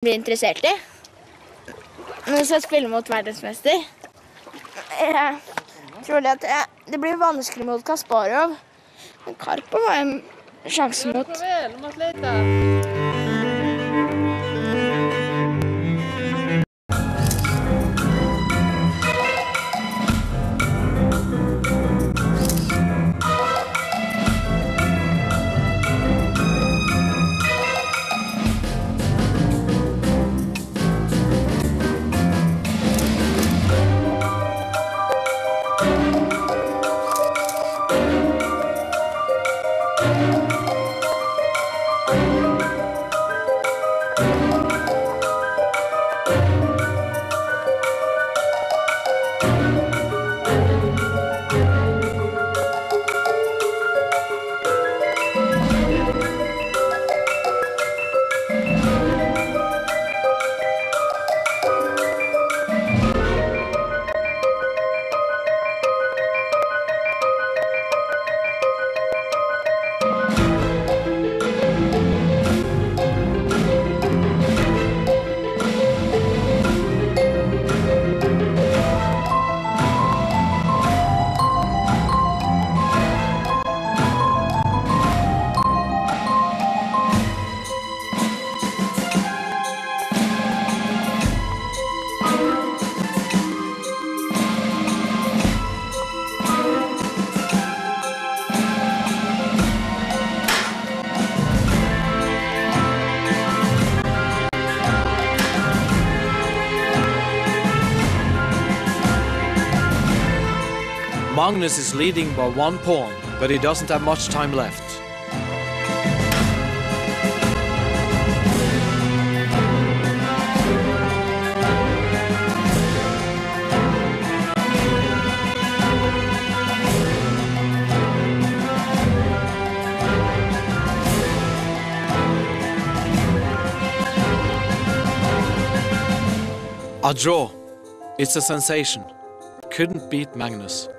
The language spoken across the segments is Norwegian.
blir interessert i. Når vi skal spille mot verdensmester. Jeg tror at det blir vanskelig mot Kasparov. Men Karpov har en sjanse mot. Magnus is leading by 1 pawn, but he doesn't have much time left. A draw. It's a sensation. Couldn't beat Magnus.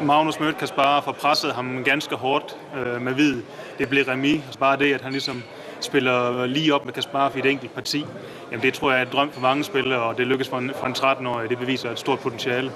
Magnus mødte Kasparov og pressede ham ganske hårdt med hvid. Det blev remis. Bare det, at han ligesom spiller lige op med Kasparov i et enkelt parti. Jamen det tror jeg er et drøm for mange spillere, og det lykkes for en 13-årig. Det beviser et stort potentiale.